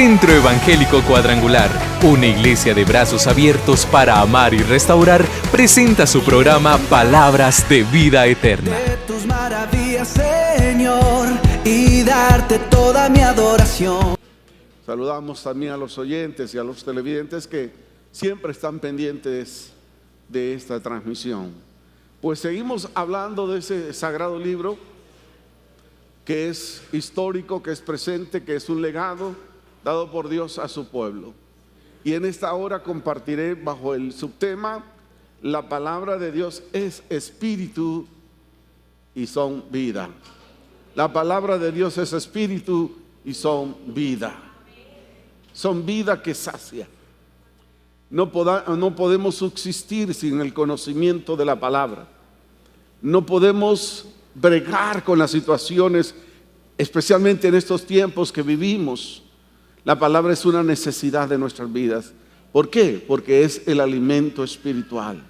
Centro Evangélico Cuadrangular, una iglesia de brazos abiertos para amar y restaurar, presenta su programa Palabras de Vida Eterna. De tus maravillas, Señor, y darte toda mi adoración. Saludamos también a los oyentes y a los televidentes que siempre están pendientes de esta transmisión. Pues seguimos hablando de ese sagrado libro que es histórico, que es presente, que es un legado dado por Dios a su pueblo. Y en esta hora compartiré bajo el subtema: la palabra de Dios es espíritu y son vida. La palabra de Dios es espíritu y son vida. Son vida que sacia. No podemos subsistir sin el conocimiento de la palabra. No podemos bregar con las situaciones, especialmente en estos tiempos que vivimos. La palabra es una necesidad de nuestras vidas. ¿Por qué? Porque es el alimento espiritual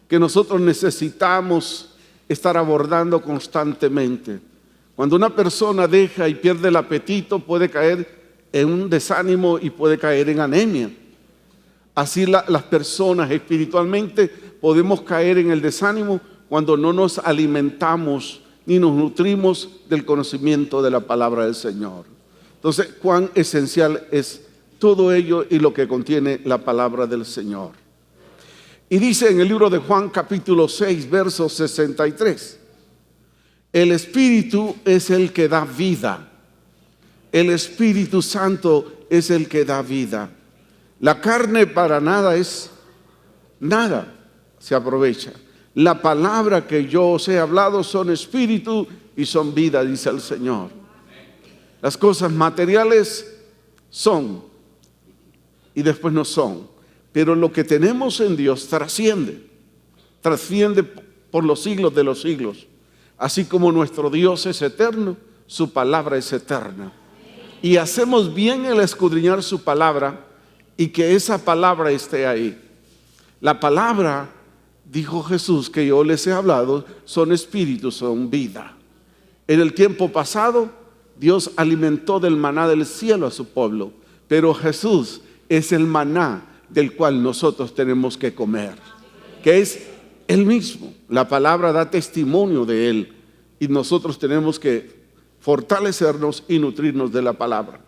que nosotros necesitamos estar abordando constantemente. Cuando una persona deja y pierde el apetito, puede caer en un desánimo y puede caer en anemia. Así las personas espiritualmente podemos caer en el desánimo cuando no nos alimentamos ni nos nutrimos del conocimiento de la palabra del Señor. Entonces, cuán esencial es todo ello y lo que contiene la palabra del Señor. Y dice en el libro de Juan capítulo 6, verso 63, el Espíritu es el que da vida. El Espíritu Santo es el que da vida. La carne para nada se aprovecha. La palabra que yo os he hablado son espíritu y son vida, dice el Señor. Las cosas materiales son y después no son, pero lo que tenemos en Dios trasciende por los siglos de los siglos. Así como nuestro Dios es eterno, su palabra es eterna. Y hacemos bien el escudriñar su palabra y que esa palabra esté ahí. La palabra, dijo Jesús, que yo les he hablado, son espíritus, son vida. En el tiempo pasado, Dios alimentó del maná del cielo a su pueblo, pero Jesús es el maná del cual nosotros tenemos que comer, que es Él mismo. La palabra da testimonio de Él y nosotros tenemos que fortalecernos y nutrirnos de la palabra.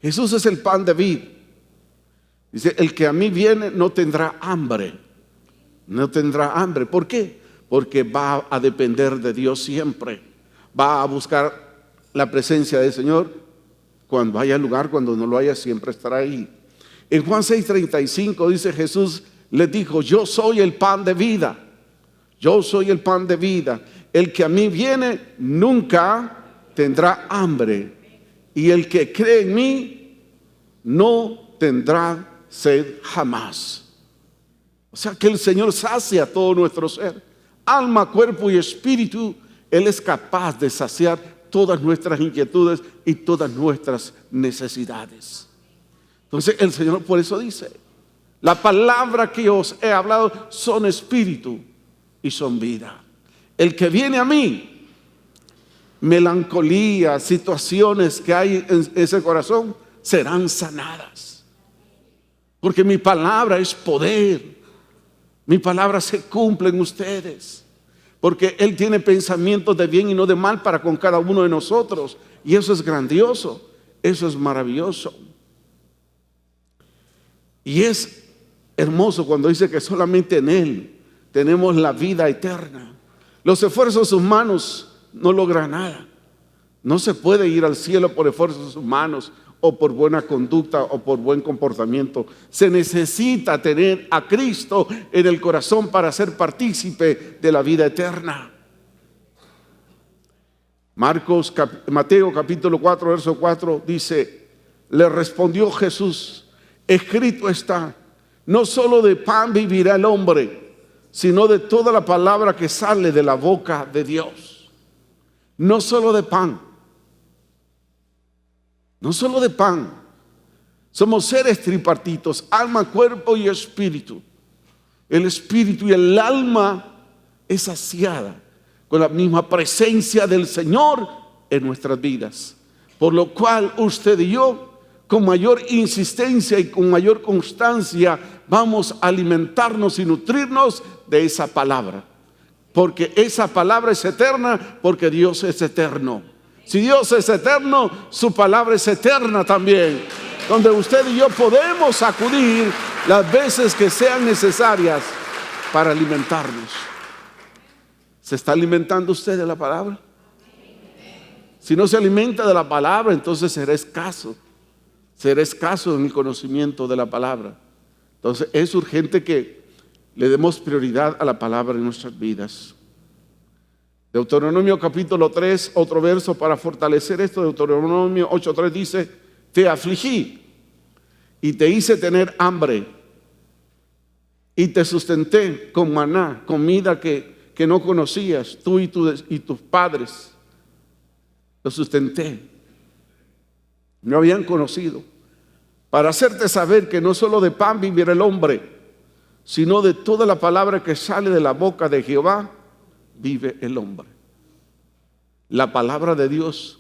Jesús es el pan de vida. Dice, el que a mí viene no tendrá hambre. No tendrá hambre. ¿Por qué? Porque va a depender de Dios siempre. Va a buscar la presencia del Señor. Cuando haya lugar, cuando no lo haya, siempre estará ahí. En Juan 6:35 dice, Jesús les dijo, yo soy el pan de vida. Yo soy el pan de vida. El que a mí viene nunca tendrá hambre, y el que cree en mí no tendrá sed jamás. O sea que el Señor sacia todo nuestro ser, alma, cuerpo y espíritu. Él es capaz de saciar todas nuestras inquietudes y todas nuestras necesidades. Entonces el Señor por eso dice, la palabra que os he hablado son espíritu y son vida. El que viene a mí, melancolía, situaciones que hay en ese corazón serán sanadas, porque mi palabra es poder. Mi palabra se cumple en ustedes, porque Él tiene pensamientos de bien y no de mal para con cada uno de nosotros, y eso es grandioso, eso es maravilloso. Y es hermoso cuando dice que solamente en Él tenemos la vida eterna. Los esfuerzos humanos no logra nada. No se puede ir al cielo por esfuerzos humanos o por buena conducta o por buen comportamiento. Se necesita tener a Cristo en el corazón para ser partícipe de la vida eterna. Mateo capítulo 4, verso 4 dice, le respondió Jesús, escrito está, no solo de pan vivirá el hombre, sino de toda la palabra que sale de la boca de Dios. No solo de pan. No solo de pan. Somos seres tripartitos, alma, cuerpo y espíritu. El espíritu y el alma es saciada con la misma presencia del Señor en nuestras vidas. Por lo cual usted y yo con mayor insistencia y con mayor constancia vamos a alimentarnos y nutrirnos de esa palabra. Porque esa palabra es eterna, porque Dios es eterno. Si Dios es eterno, su palabra es eterna también, donde usted y yo podemos acudir las veces que sean necesarias para alimentarnos. ¿Se está alimentando usted de la palabra? Si no se alimenta de la palabra, entonces será escaso en el conocimiento de la palabra. Entonces es urgente que le demos prioridad a la palabra en nuestras vidas. Deuteronomio capítulo 3, otro verso para fortalecer esto. Deuteronomio 8:3 dice: te afligí y te hice tener hambre y te sustenté con maná, comida que no conocías, tú y tus padres. Los sustenté, no habían conocido, para hacerte saber que no solo de pan vivirá el hombre, sino de toda la palabra que sale de la boca de Jehová vive el hombre. La palabra de Dios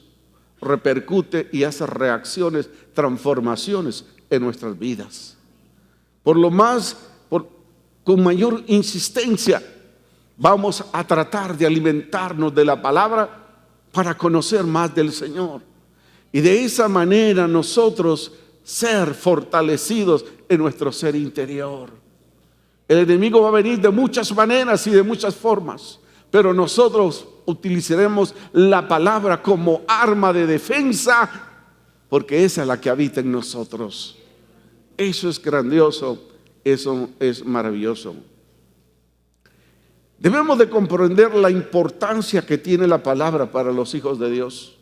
repercute y hace reacciones, transformaciones en nuestras vidas. Con mayor insistencia vamos a tratar de alimentarnos de la palabra para conocer más del Señor. Y de esa manera nosotros ser fortalecidos en nuestro ser interior. El enemigo va a venir de muchas maneras y de muchas formas, pero nosotros utilizaremos la palabra como arma de defensa, porque esa es la que habita en nosotros. Eso es grandioso, eso es maravilloso. Debemos de comprender la importancia que tiene la palabra para los hijos de Dios.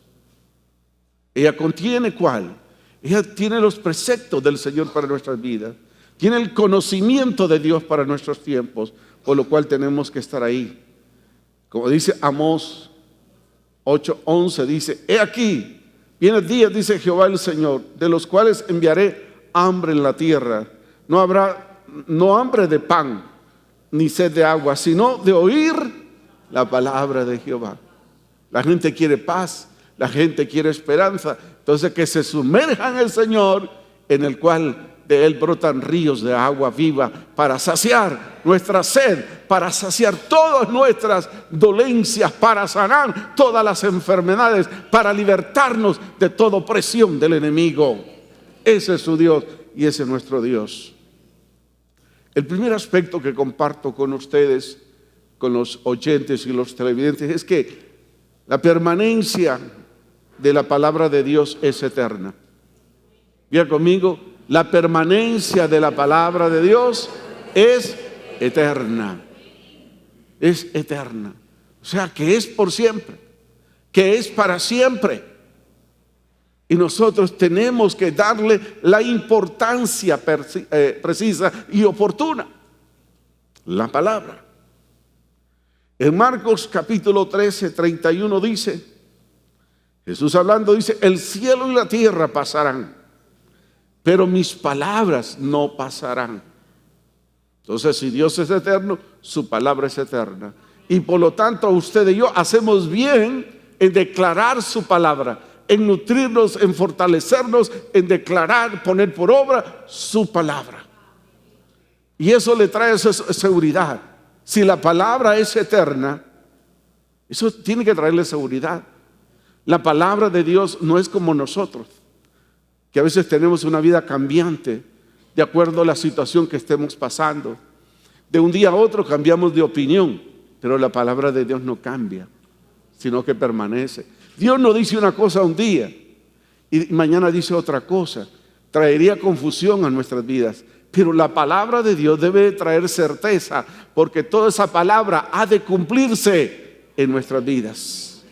Ella contiene ¿cuál? Ella tiene los preceptos del Señor para nuestras vidas. Tiene el conocimiento de Dios para nuestros tiempos, por lo cual tenemos que estar ahí. Como dice Amós 8:11, dice: he aquí, vienen días, dice Jehová el Señor, de los cuales enviaré hambre en la tierra. No habrá hambre de pan, ni sed de agua, sino de oír la palabra de Jehová. La gente quiere paz, la gente quiere esperanza. Entonces que se sumerja en el Señor, en el cual de Él brotan ríos de agua viva para saciar nuestra sed, para saciar todas nuestras dolencias, para sanar todas las enfermedades, para libertarnos de toda opresión del enemigo. Ese es su Dios y ese es nuestro Dios. El primer aspecto que comparto con ustedes, con los oyentes y los televidentes, es que la permanencia de la palabra de Dios es eterna. Vea conmigo, la permanencia de la palabra de Dios es eterna. Es eterna. O sea, que es por siempre, que es para siempre. Y nosotros tenemos que darle la importancia precisa y oportuna. La palabra. En Marcos capítulo 13, 31 dice, Jesús hablando dice: el cielo y la tierra pasarán, pero mis palabras no pasarán. Entonces, si Dios es eterno, su palabra es eterna. Y por lo tanto, usted y yo hacemos bien en declarar su palabra, en nutrirnos, en fortalecernos, en declarar, poner por obra su palabra. Y eso le trae esa seguridad. Si la palabra es eterna, eso tiene que traerle seguridad. La palabra de Dios no es como nosotros, que a veces tenemos una vida cambiante de acuerdo a la situación que estemos pasando. De un día a otro cambiamos de opinión, pero la palabra de Dios no cambia, sino que permanece. Dios no dice una cosa un día y mañana dice otra cosa. Traería confusión a nuestras vidas. Pero la palabra de Dios debe traer certeza, porque toda esa palabra ha de cumplirse en nuestras vidas.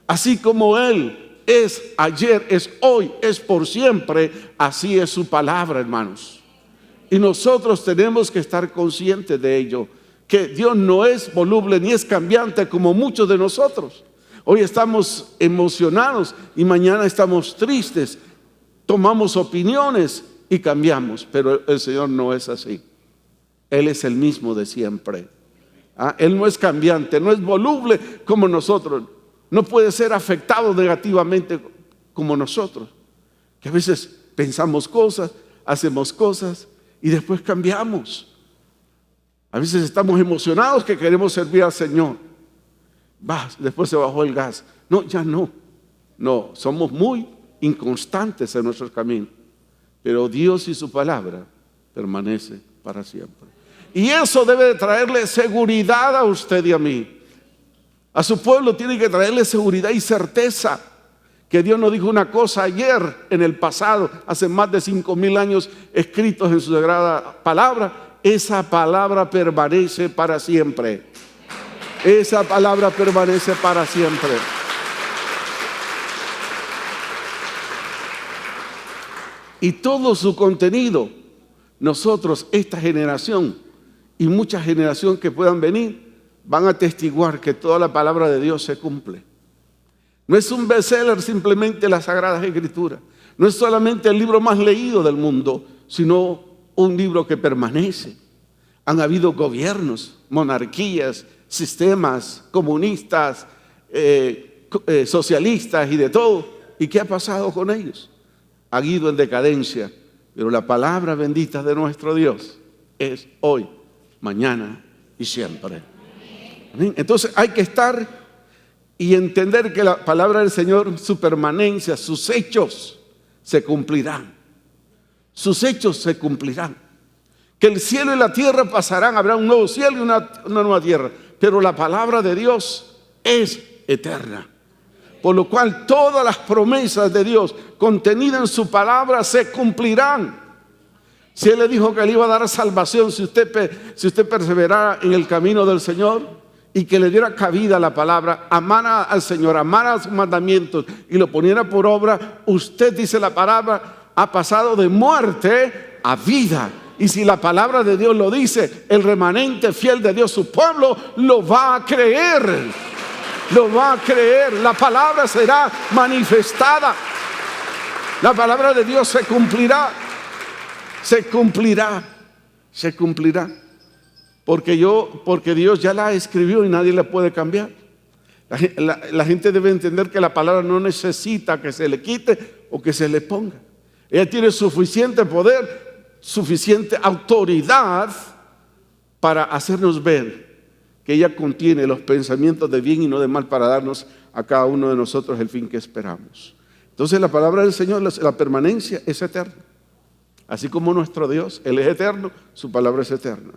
Así como Él es ayer, es hoy, es por siempre, así es su palabra, hermanos. Y nosotros tenemos que estar conscientes de ello, que Dios no es voluble ni es cambiante como muchos de nosotros. Hoy estamos emocionados y mañana estamos tristes, tomamos opiniones y cambiamos, pero el Señor no es así. Él es el mismo de siempre. Él no es cambiante, no es voluble como nosotros, no puede ser afectado negativamente como nosotros, que a veces pensamos cosas, hacemos cosas y después cambiamos. A veces estamos emocionados que queremos servir al Señor. Después se bajó el gas. No, ya no. No, somos muy inconstantes en nuestros caminos. Pero Dios y su palabra permanece para siempre. Y eso debe de traerle seguridad a usted y a mí. A su pueblo tiene que traerle seguridad y certeza. Que Dios no dijo una cosa ayer en el pasado, hace más de 5,000 años escritos en su sagrada palabra. Esa palabra permanece para siempre. Esa palabra permanece para siempre. Y todo su contenido, nosotros, esta generación y mucha generación que puedan venir, van a atestiguar que toda la palabra de Dios se cumple. No es un bestseller simplemente las Sagradas Escrituras. No es solamente el libro más leído del mundo, sino un libro que permanece. Han habido gobiernos, monarquías, sistemas comunistas, socialistas y de todo. ¿Y qué ha pasado con ellos? Han ido en decadencia, pero la palabra bendita de nuestro Dios es hoy, mañana y siempre. Entonces hay que estar y entender que la palabra del Señor, su permanencia, sus hechos se cumplirán. Sus hechos se cumplirán. Que el cielo y la tierra pasarán, habrá un nuevo cielo y una nueva tierra, pero la palabra de Dios es eterna. Por lo cual todas las promesas de Dios contenidas en su palabra se cumplirán. Si Él le dijo que le iba a dar salvación si usted perseverara en el camino del Señor y que le diera cabida a la palabra, amara al Señor, amara sus mandamientos y lo poniera por obra, usted, dice la palabra, ha pasado de muerte a vida. Y si la palabra de Dios lo dice, el remanente fiel de Dios, su pueblo, lo va a creer. Lo va a creer. La palabra será manifestada. La palabra de Dios se cumplirá. Se cumplirá. Se cumplirá. Porque Dios ya la escribió y nadie la puede cambiar. La gente debe entender que la palabra no necesita que se le quite o que se le ponga. Ella tiene suficiente poder, suficiente autoridad para hacernos ver que ella contiene los pensamientos de bien y no de mal para darnos a cada uno de nosotros el fin que esperamos. Entonces la palabra del Señor, la permanencia es eterna. Así como nuestro Dios, Él es eterno, su palabra es eterna.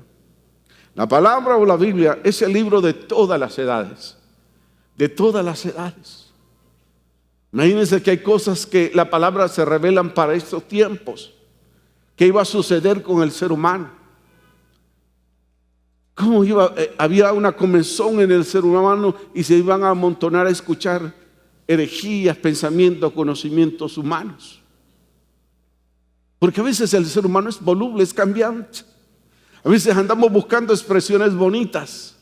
La palabra o la Biblia es el libro de todas las edades. De todas las edades. Imagínense que hay cosas que la palabra se revelan para estos tiempos. ¿Qué iba a suceder con el ser humano? Había una comezón en el ser humano y se iban a amontonar a escuchar herejías, pensamientos, conocimientos humanos. Porque a veces el ser humano es voluble, es cambiante. A veces andamos buscando expresiones bonitas,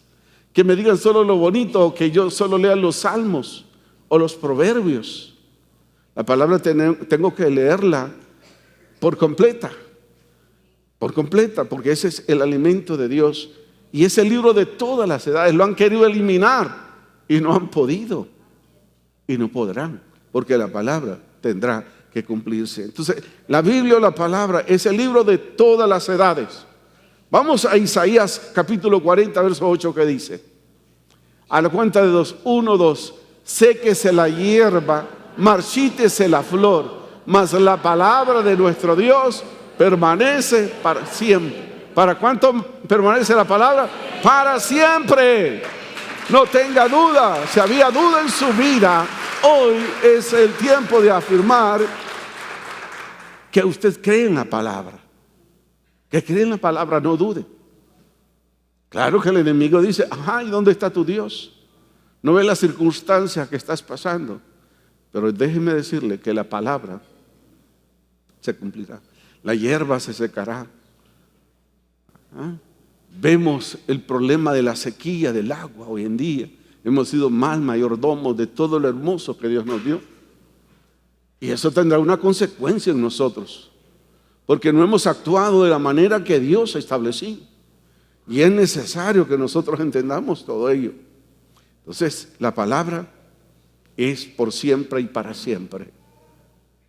que me digan solo lo bonito, o que yo solo lea los salmos o los proverbios. La palabra tengo que leerla por completa, porque ese es el alimento de Dios. Y es el libro de todas las edades. Lo han querido eliminar y no han podido. Y no podrán, porque la palabra tendrá que cumplirse. Entonces, la Biblia o la palabra es el libro de todas las edades. Vamos a Isaías capítulo 40, verso 8, que dice: a la cuenta de 2, 1, 2, séquese la hierba, marchítese la flor, mas la palabra de nuestro Dios permanece para siempre. ¿Para cuánto permanece la palabra? Para siempre. No tenga duda. Si había duda en su vida, hoy es el tiempo de afirmar que usted cree en la palabra. Que cree en la palabra, no dude. Claro que el enemigo dice: ajá, ¿y dónde está tu Dios? No ve las circunstancias que estás pasando. Pero déjeme decirle que la palabra se cumplirá. La hierba se secará. Vemos el problema de la sequía del agua hoy en día. Hemos sido mal mayordomos de todo lo hermoso que Dios nos dio. Y eso tendrá una consecuencia en nosotros, porque no hemos actuado de la manera que Dios ha establecido. Y es necesario que nosotros entendamos todo ello. Entonces, la palabra es por siempre y para siempre.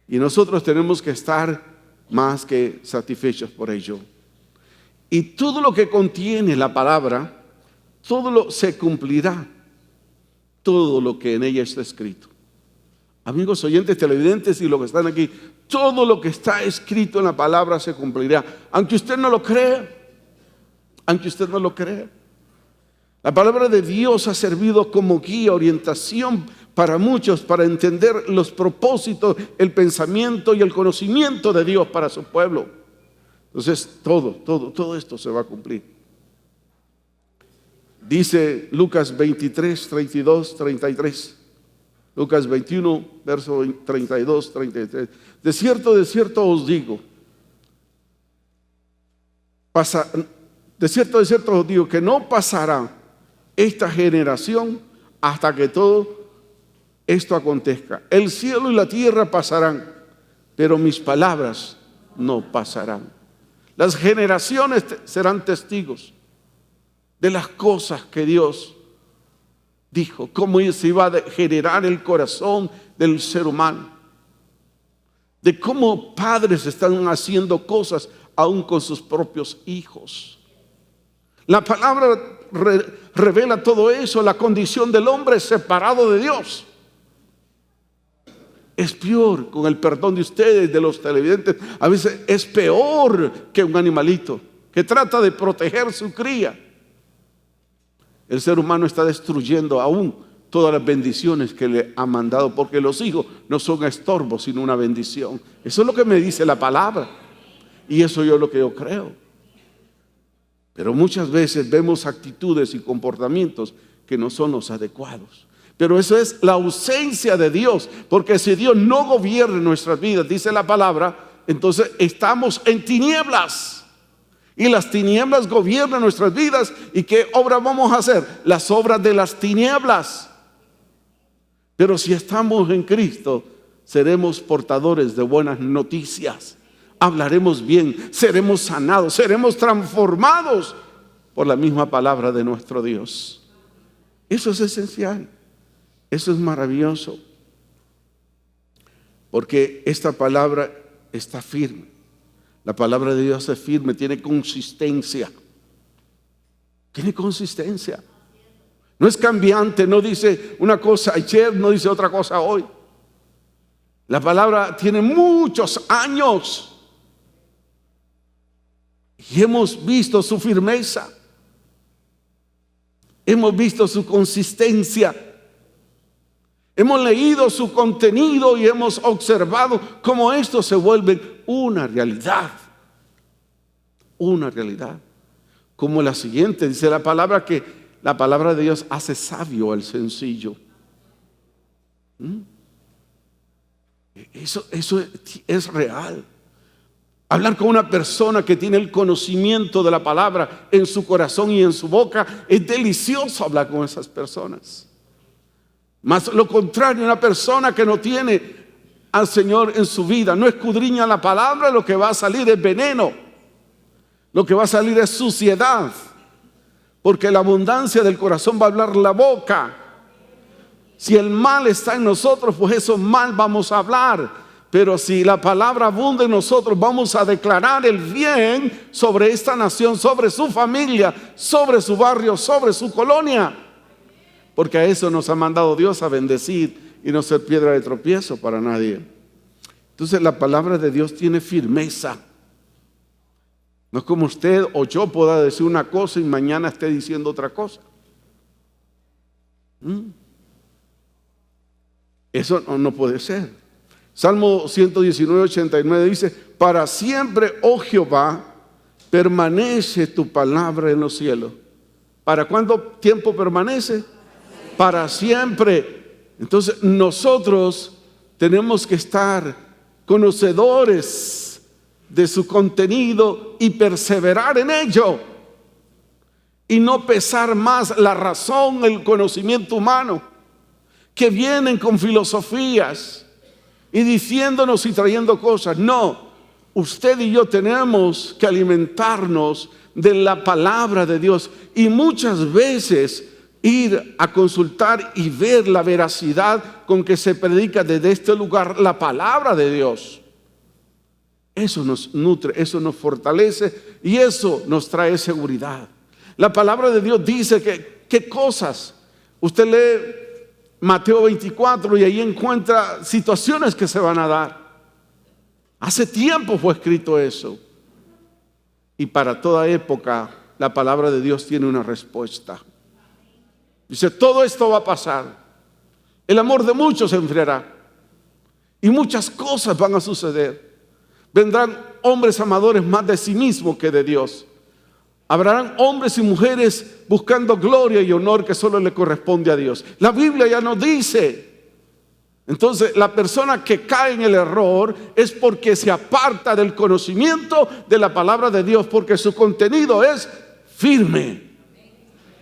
Y nosotros tenemos que estar más que satisfechos por ello. Y todo lo que contiene la palabra, se cumplirá. Todo lo que en ella está escrito. Amigos oyentes, televidentes y los que están aquí, todo lo que está escrito en la palabra se cumplirá. Aunque usted no lo crea. Aunque usted no lo crea. La palabra de Dios ha servido como guía, orientación para muchos, para entender los propósitos, el pensamiento y el conocimiento de Dios para su pueblo. Entonces todo esto se va a cumplir. Dice Lucas 23, 32, 33. Lucas 21, verso 32, 33. De cierto os digo, de cierto os digo que no pasará esta generación hasta que todo esto acontezca. El cielo y la tierra pasarán, pero mis palabras no pasarán. Las generaciones serán testigos de las cosas que Dios dijo, cómo se iba a generar el corazón del ser humano, de cómo padres están haciendo cosas aún con sus propios hijos. La palabra revela todo eso, la condición del hombre separado de Dios. Es peor, con el perdón de ustedes, de los televidentes, a veces es peor que un animalito que trata de proteger su cría. El ser humano está destruyendo aún todas las bendiciones que le ha mandado, porque los hijos no son estorbos, sino una bendición. Eso es lo que me dice la palabra, y eso es lo que yo creo. Pero muchas veces vemos actitudes y comportamientos que no son los adecuados. Pero eso es la ausencia de Dios, porque si Dios no gobierna nuestras vidas, dice la palabra, entonces estamos en tinieblas. Y las tinieblas gobiernan nuestras vidas. ¿Y qué obras vamos a hacer? Las obras de las tinieblas. Pero si estamos en Cristo, seremos portadores de buenas noticias. Hablaremos bien, seremos sanados, seremos transformados por la misma palabra de nuestro Dios. Eso es esencial. Eso es maravilloso. Porque esta palabra está firme. La palabra de Dios es firme, tiene consistencia. Tiene consistencia. No es cambiante, no dice una cosa ayer, no dice otra cosa hoy. La palabra tiene muchos años. Y hemos visto su firmeza. Hemos visto su consistencia. Hemos leído su contenido y hemos observado cómo esto se vuelve una realidad. Una realidad. Como la siguiente, dice la palabra que la palabra de Dios hace sabio al sencillo. Eso es real. Hablar con una persona que tiene el conocimiento de la palabra en su corazón y en su boca, es delicioso hablar con esas personas. Mas lo contrario, una persona que no tiene al Señor en su vida, no escudriña la palabra, lo que va a salir es veneno. Lo que va a salir es suciedad. Porque la abundancia del corazón va a hablar la boca. Si el mal está en nosotros, pues eso mal vamos a hablar. Pero si la palabra abunda en nosotros, vamos a declarar el bien sobre esta nación, sobre su familia, sobre su barrio, sobre su colonia. Porque a eso nos ha mandado Dios, a bendecir y no ser piedra de tropiezo para nadie. Entonces la palabra de Dios tiene firmeza. No es como usted o yo pueda decir una cosa y mañana esté diciendo otra cosa. Eso no puede ser. Salmo 119, 89 dice: para siempre, oh Jehová, permanece tu palabra en los cielos. ¿Para cuánto tiempo permanece? Para siempre. Entonces nosotros tenemos que estar conocedores de su contenido y perseverar en ello, y no pesar más la razón, el conocimiento humano, que vienen con filosofías y diciéndonos y trayendo cosas. No, usted y yo tenemos que alimentarnos de la palabra de Dios. Y muchas veces, ir a consultar y ver la veracidad con que se predica desde este lugar la palabra de Dios. Eso nos nutre, eso nos fortalece y eso nos trae seguridad. La palabra de Dios dice que qué cosas. Usted lee Mateo 24 y ahí encuentra situaciones que se van a dar. Hace tiempo fue escrito eso. Y para toda época la palabra de Dios tiene una respuesta. Dice, todo esto va a pasar. El amor de muchos se enfriará. Y muchas cosas van a suceder. Vendrán hombres amadores más de sí mismos que de Dios. Habrán hombres y mujeres buscando gloria y honor que solo le corresponde a Dios. La Biblia ya nos dice. Entonces, la persona que cae en el error es porque se aparta del conocimiento de la palabra de Dios, porque su contenido es firme.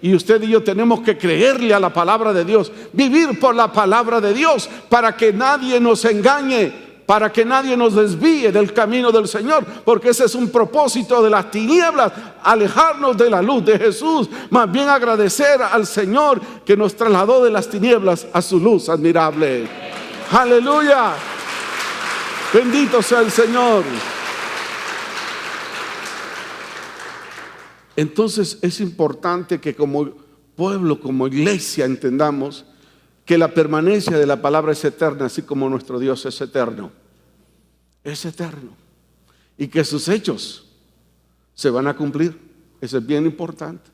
Y usted y yo tenemos que creerle a la palabra de Dios, vivir por la palabra de Dios, para que nadie nos engañe, para que nadie nos desvíe del camino del Señor, porque ese es un propósito de las tinieblas, alejarnos de la luz de Jesús. Más bien agradecer al Señor que nos trasladó de las tinieblas a su luz admirable. Aleluya, bendito sea el Señor. Entonces es importante que como pueblo, como iglesia, entendamos que la permanencia de la palabra es eterna, así como nuestro Dios es eterno. Es eterno. Y que sus hechos se van a cumplir. Eso es bien importante.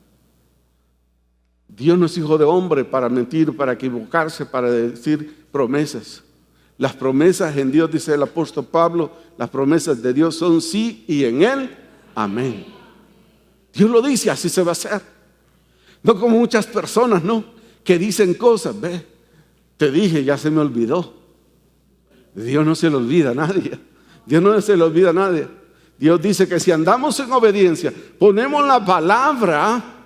Dios no es hijo de hombre para mentir, para equivocarse, para decir promesas. Las promesas en Dios, dice el apóstol Pablo, las promesas de Dios son sí y en Él, amén. Dios lo dice, así se va a hacer. No como muchas personas, ¿no? Que dicen cosas, ve, te dije, ya se me olvidó. Dios no se le olvida a nadie. Dios no se le olvida a nadie. Dios dice que si andamos en obediencia, ponemos la palabra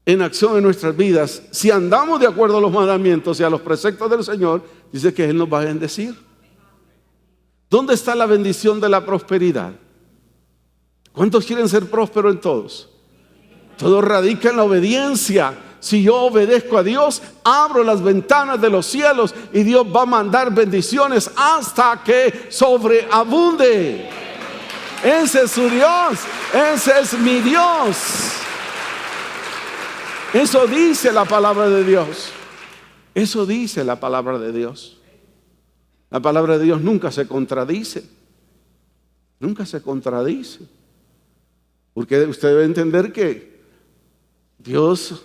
en acción en nuestras vidas, si andamos de acuerdo a los mandamientos y a los preceptos del Señor, dice que Él nos va a bendecir. ¿Dónde está la bendición de la prosperidad? ¿Cuántos quieren ser prósperos en todos? Todo radica en la obediencia. Si yo obedezco a Dios, abro las ventanas de los cielos y Dios va a mandar bendiciones hasta que sobreabunde. Ese es su Dios, ese es mi Dios. Eso dice la palabra de Dios. Eso dice la palabra de Dios. La palabra de Dios nunca se contradice. Nunca se contradice. Porque usted debe entender que Dios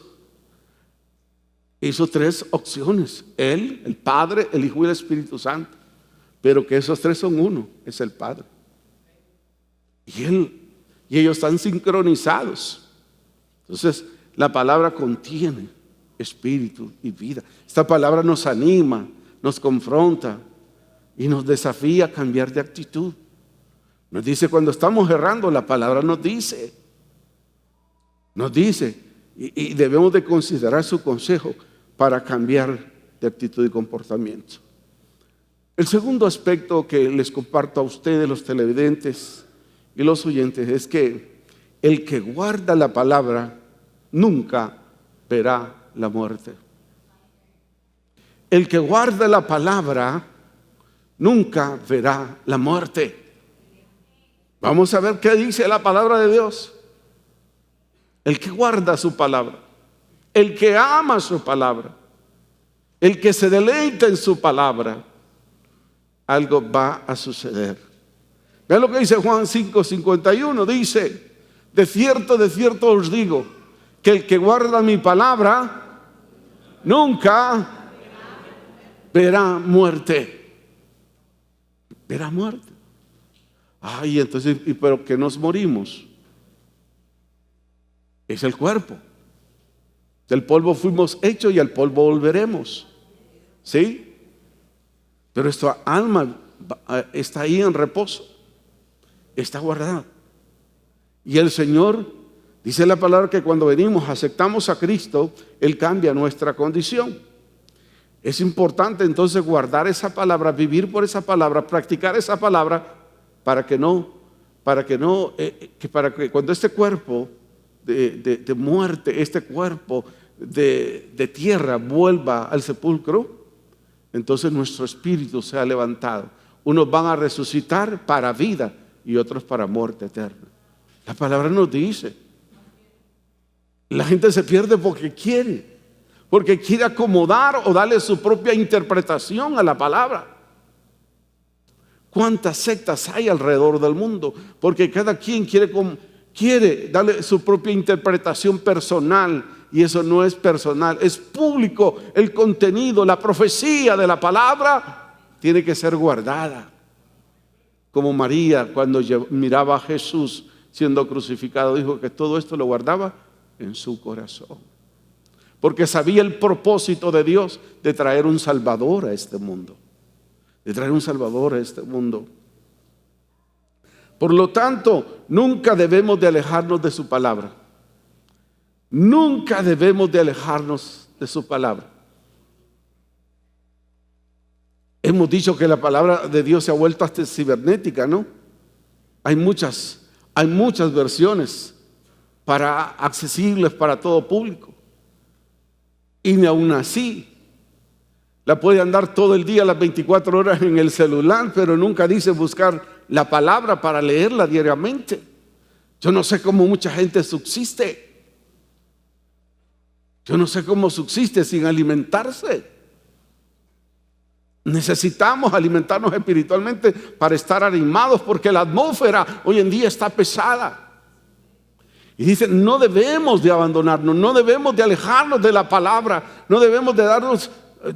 hizo tres opciones: Él, el Padre, el Hijo y el Espíritu Santo. Pero que esos tres son uno, es el Padre. Y ellos están sincronizados. Entonces, la palabra contiene espíritu y vida. Esta palabra nos anima, nos confronta y nos desafía a cambiar de actitud. Nos dice cuando estamos errando, la palabra nos dice, y debemos de considerar su consejo para cambiar de actitud y comportamiento. El segundo aspecto que les comparto a ustedes, los televidentes y los oyentes, es que el que guarda la palabra nunca verá la muerte. El que guarda la palabra nunca verá la muerte. Vamos a ver qué dice la palabra de Dios. El que guarda su palabra, el que ama su palabra, el que se deleita en su palabra, algo va a suceder. Vean lo que dice Juan 5:51, dice: de cierto os digo, que el que guarda mi palabra nunca verá muerte. Verá muerte. Ay, entonces, pero que nos morimos. Es el cuerpo. Del polvo fuimos hechos y al polvo volveremos. ¿Sí? Pero nuestra alma está ahí en reposo. Está guardada. Y el Señor, dice la palabra, que cuando venimos, aceptamos a Cristo, Él cambia nuestra condición. Es importante entonces guardar esa palabra, vivir por esa palabra, practicar esa palabra, para que cuando este cuerpo de muerte, este cuerpo de tierra vuelva al sepulcro, entonces nuestro espíritu se ha levantado. Unos van a resucitar para vida y otros para muerte eterna. La palabra nos dice. La gente se pierde porque quiere acomodar o darle su propia interpretación a la palabra. ¿Cuántas sectas hay alrededor del mundo? Porque cada quien quiere darle su propia interpretación personal, y eso no es personal, es público. El contenido, la profecía de la palabra tiene que ser guardada. Como María, cuando miraba a Jesús siendo crucificado, dijo que todo esto lo guardaba en su corazón, porque sabía el propósito de Dios de traer un Salvador a este mundo. Por lo tanto, nunca debemos de alejarnos de su palabra. Nunca debemos de alejarnos de su palabra. Hemos dicho que la palabra de Dios se ha vuelto hasta cibernética, ¿no? Hay muchas versiones accesibles para todo público. Y aún así, la puede andar todo el día, las 24 horas en el celular, pero nunca dice buscar la palabra para leerla diariamente. Yo no sé cómo mucha gente subsiste. Yo no sé cómo subsiste sin alimentarse. Necesitamos alimentarnos espiritualmente para estar animados, porque la atmósfera hoy en día está pesada. Y dice, no debemos de abandonarnos, no debemos de alejarnos de la palabra, no debemos de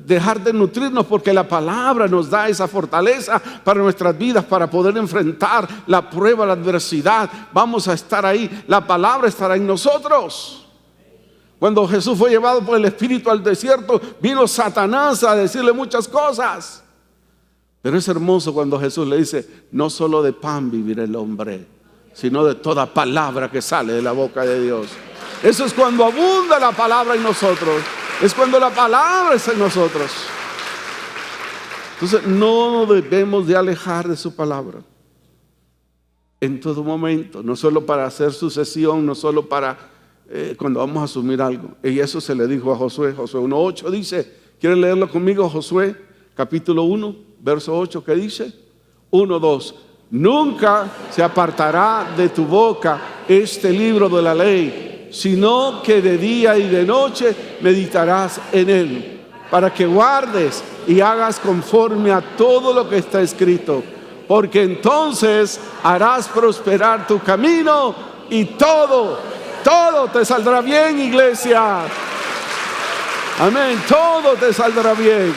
dejar de nutrirnos, porque la palabra nos da esa fortaleza para nuestras vidas, para poder enfrentar la prueba, la adversidad. Vamos a estar ahí, la palabra estará en nosotros. Cuando Jesús fue llevado por el Espíritu al desierto, vino Satanás a decirle muchas cosas, pero es hermoso cuando Jesús le dice, no solo de pan vivirá el hombre, sino de toda palabra que sale de la boca de Dios. Eso es cuando abunda la palabra en nosotros. Es cuando la palabra está en nosotros. Entonces no debemos de alejar de su palabra en todo momento, no solo para hacer sucesión, no solo para cuando vamos a asumir algo. Y eso se le dijo a Josué. Josué 1:8 dice, ¿quieren leerlo conmigo? Josué capítulo 1 verso 8, ¿qué dice? 1:2 nunca se apartará de tu boca este libro de la ley, sino que de día y de noche meditarás en él, para que guardes y hagas conforme a todo lo que está escrito, porque entonces harás prosperar tu camino y todo te saldrá bien, iglesia. Amén, todo te saldrá bien.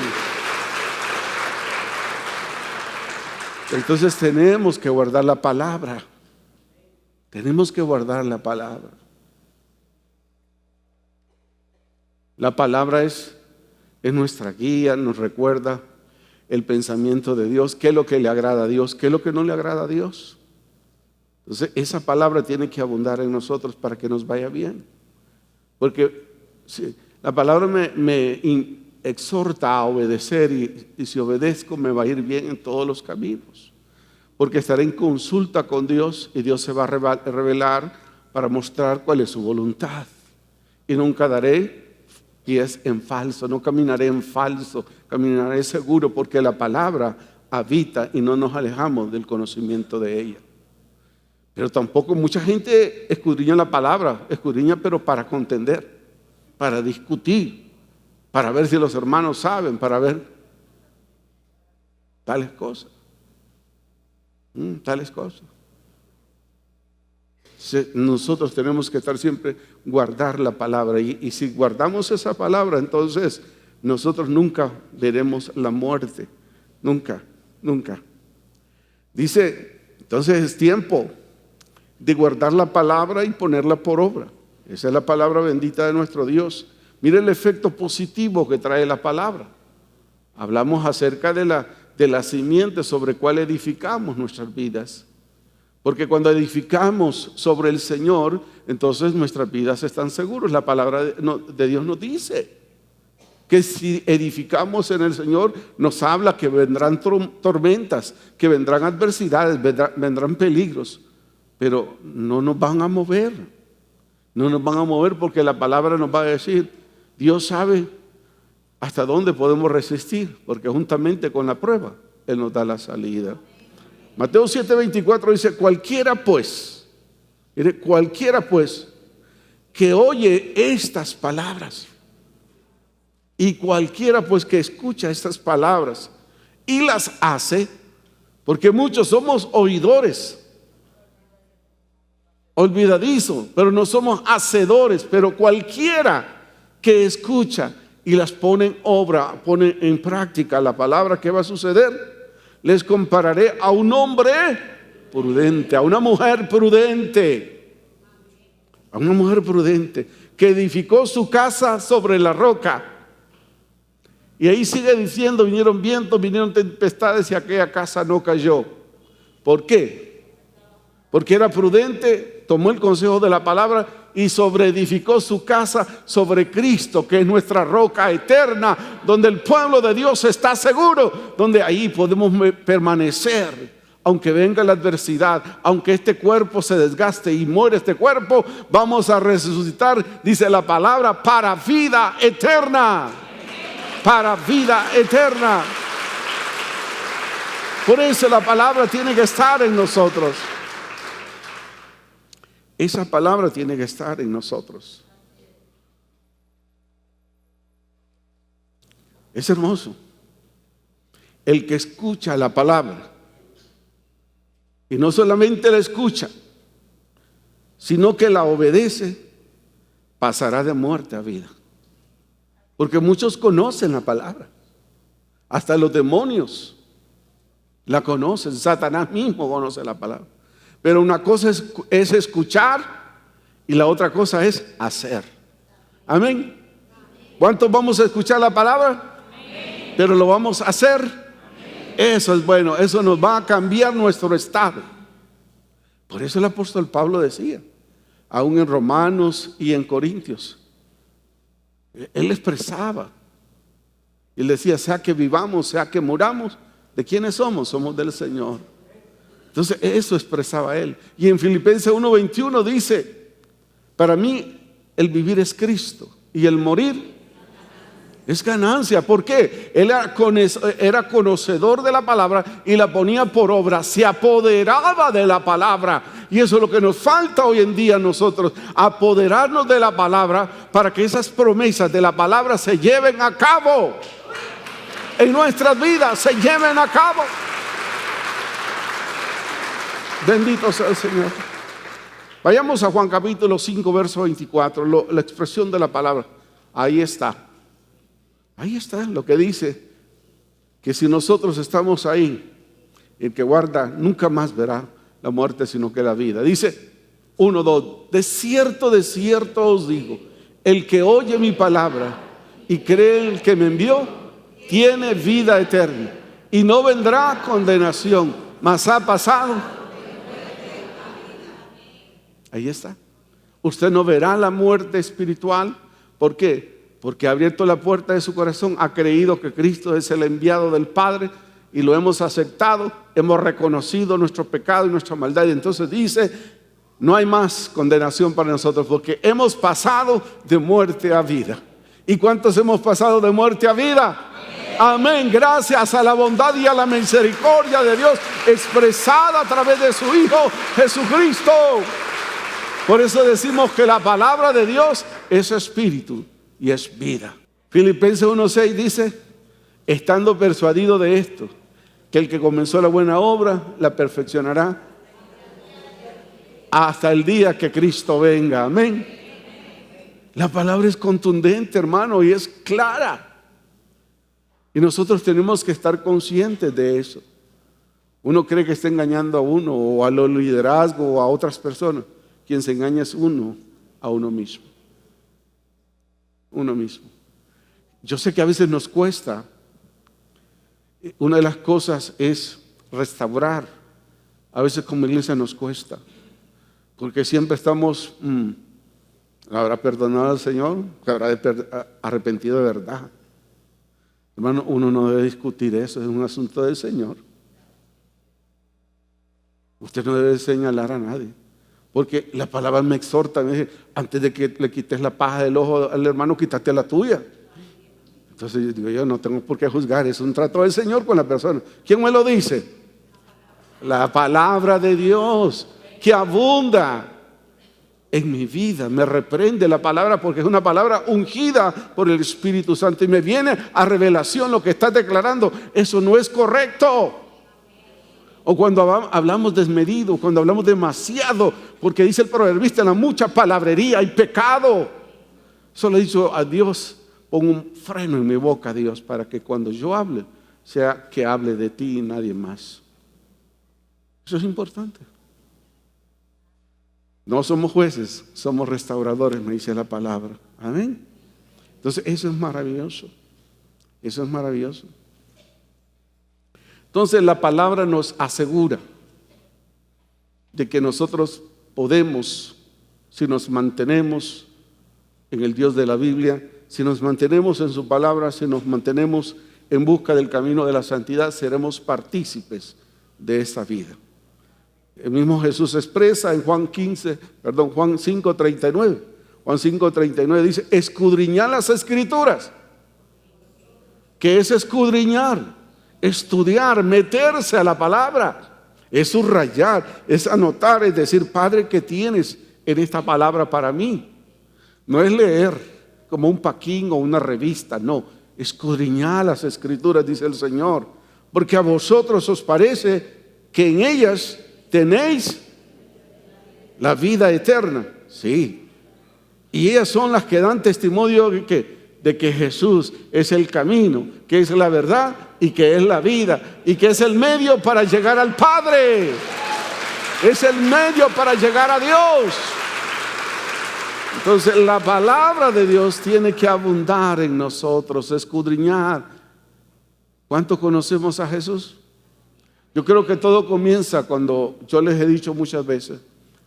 Entonces tenemos que guardar la palabra. Tenemos que guardar la palabra. La palabra es nuestra guía, nos recuerda el pensamiento de Dios, qué es lo que le agrada a Dios, qué es lo que no le agrada a Dios. Entonces esa palabra tiene que abundar en nosotros para que nos vaya bien. Porque si la palabra me exhorta a obedecer, y si obedezco me va a ir bien en todos los caminos, porque estaré en consulta con Dios y Dios se va a revelar para mostrar cuál es su voluntad. Y nunca daré pies en falso, no caminaré en falso, caminaré seguro, porque la palabra habita y no nos alejamos del conocimiento de ella. Pero tampoco mucha gente escudriña la palabra, escudriña pero para contender, para discutir, para ver si los hermanos saben, para ver tales cosas. Nosotros tenemos que estar siempre, guardar la palabra, y si guardamos esa palabra, entonces nosotros nunca veremos la muerte, nunca. Dice, entonces es tiempo de guardar la palabra y ponerla por obra. Esa es la palabra bendita de nuestro Dios. Mire el efecto positivo que trae la palabra. Hablamos acerca de la simiente sobre cual edificamos nuestras vidas. Porque cuando edificamos sobre el Señor, entonces nuestras vidas están seguras. La palabra de Dios nos dice que si edificamos en el Señor, nos habla que vendrán tormentas, que vendrán adversidades, vendrán peligros, pero no nos van a mover. No nos van a mover, porque la palabra nos va a decir, Dios sabe hasta dónde podemos resistir, porque juntamente con la prueba, Él nos da la salida. Mateo 7:24 dice, cualquiera pues, mire, cualquiera pues, que oye estas palabras, y cualquiera pues que escucha estas palabras y las hace, porque muchos somos oidores, olvidadizos, pero no somos hacedores. Pero cualquiera que escucha y las pone en obra, pone en práctica la palabra, ¿qué va a suceder? Les compararé a un hombre prudente, a una mujer prudente, a una mujer prudente que edificó su casa sobre la roca. Y ahí sigue diciendo, vinieron vientos, vinieron tempestades y aquella casa no cayó. ¿Por qué? Porque era prudente, tomó el consejo de la palabra y sobreedificó su casa sobre Cristo, que es nuestra roca eterna, donde el pueblo de Dios está seguro, donde ahí podemos permanecer. Aunque venga la adversidad, aunque este cuerpo se desgaste y muere este cuerpo, vamos a resucitar, dice la palabra, para vida eterna. Para vida eterna. Por eso la palabra tiene que estar en nosotros. Esa palabra tiene que estar en nosotros. Es hermoso. El que escucha la palabra y no solamente la escucha, sino que la obedece, pasará de muerte a vida. Porque muchos conocen la palabra, hasta los demonios la conocen, Satanás mismo conoce la palabra. Pero una cosa es escuchar y la otra cosa es hacer. Amén. ¿Cuántos vamos a escuchar la palabra? Amén. Pero lo vamos a hacer. Amén. Eso es bueno, eso nos va a cambiar nuestro estado. Por eso el apóstol Pablo decía, aún en Romanos y en Corintios, él expresaba, él decía, sea que vivamos, sea que muramos, ¿de quiénes somos? Somos del Señor. Entonces eso expresaba él. Y en Filipenses 1:21 dice, para mí el vivir es Cristo y el morir es ganancia. ¿Por qué? Él era conocedor de la palabra y la ponía por obra, se apoderaba de la palabra. Y eso es lo que nos falta hoy en día a nosotros, apoderarnos de la palabra para que esas promesas de la palabra se lleven a cabo. En nuestras vidas se lleven a cabo. Bendito sea el Señor. Vayamos a Juan capítulo 5, verso 24, la expresión de la palabra. Ahí está. Ahí está lo que dice, que si nosotros estamos ahí, el que guarda nunca más verá la muerte, sino que la vida. Dice 1:2, de cierto os digo, el que oye mi palabra y cree en el que me envió, tiene vida eterna y no vendrá condenación, mas ha pasado. Ahí está. Usted no verá la muerte espiritual. ¿Por qué? Porque ha abierto la puerta de su corazón, ha creído que Cristo es el enviado del Padre y lo hemos aceptado, hemos reconocido nuestro pecado y nuestra maldad. Y entonces dice, no hay más condenación para nosotros porque hemos pasado de muerte a vida. ¿Y cuántos hemos pasado de muerte a vida? Amén. Gracias a la bondad y a la misericordia de Dios expresada a través de su Hijo Jesucristo. Por eso decimos que la palabra de Dios es espíritu y es vida. Filipenses 1:6 dice, estando persuadido de esto, que el que comenzó la buena obra la perfeccionará hasta el día que Cristo venga. Amén. La palabra es contundente, hermano, y es clara. Y nosotros tenemos que estar conscientes de eso. Uno cree que está engañando a uno o a los liderazgos o a otras personas. Quien se engaña es uno a uno mismo. Uno mismo. Yo sé que a veces nos cuesta. Una de las cosas es restaurar. A veces como iglesia nos cuesta. Porque siempre estamos, ¿habrá perdonado al Señor? ¿Habrá arrepentido de verdad? Hermano, uno no debe discutir eso, es un asunto del Señor. Usted no debe señalar a nadie, Porque la palabra me exhorta, me dice, antes de que le quites la paja del ojo al hermano, quítate la tuya. Entonces yo digo, yo no tengo por qué juzgar, es un trato del Señor con la persona. ¿Quién me lo dice? La palabra de Dios, que abunda en mi vida. Me reprende la palabra porque es una palabra ungida por el Espíritu Santo y me viene a revelación lo que estás declarando. Eso no es correcto. O cuando hablamos desmedido, cuando hablamos demasiado, porque dice el proverbista, en la mucha palabrería hay pecado. Solo he dicho a Dios, pon un freno en mi boca, Dios, para que cuando yo hable, sea que hable de ti y nadie más. Eso es importante. No somos jueces, somos restauradores, me dice la palabra. Amén. Entonces eso es maravilloso. Eso es maravilloso. Entonces la palabra nos asegura de que nosotros podemos, si nos mantenemos en el Dios de la Biblia, si nos mantenemos en su palabra, si nos mantenemos en busca del camino de la santidad, seremos partícipes de esa vida. El mismo Jesús expresa en Juan 5:39. Juan 5:39 dice, escudriñad las Escrituras. ¿Qué es escudriñar? Estudiar, meterse a la palabra, es subrayar, es anotar, es decir, Padre, ¿qué tienes en esta palabra para mí? No es leer como un paquín o una revista, no, escudriñar las Escrituras, dice el Señor, porque a vosotros os parece que en ellas tenéis la vida eterna. Sí, y ellas son las que dan testimonio de que Jesús es el camino, que es la verdad y que es la vida y que es el medio para llegar al Padre. Es el medio para llegar a Dios. Entonces la palabra de Dios tiene que abundar en nosotros, escudriñar. ¿Cuánto conocemos a Jesús? Yo creo que todo comienza cuando yo les he dicho muchas veces,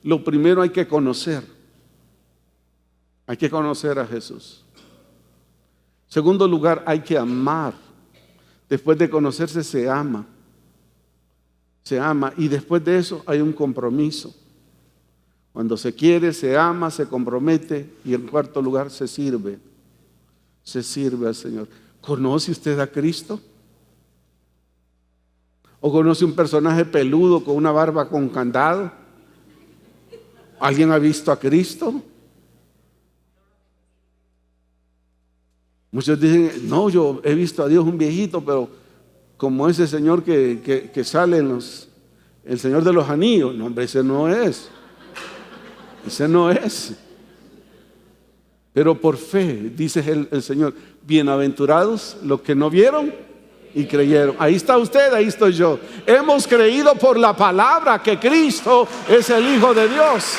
lo primero hay que conocer. Hay que conocer a Jesús. Segundo lugar, hay que amar. Después de conocerse se ama. Se ama y después de eso hay un compromiso. Cuando se quiere, se ama, se compromete y en cuarto lugar se sirve. Se sirve al Señor. ¿Conoce usted a Cristo? ¿O conoce un personaje peludo con una barba con candado? ¿Alguien ha visto a Cristo? Muchos dicen, no, yo he visto a Dios un viejito, pero como ese señor que sale en el Señor de los Anillos. No, hombre, ese no es. Ese no es. Pero por fe, dice el Señor, bienaventurados los que no vieron y creyeron. Ahí está usted, ahí estoy yo. Hemos creído por la palabra que Cristo es el Hijo de Dios.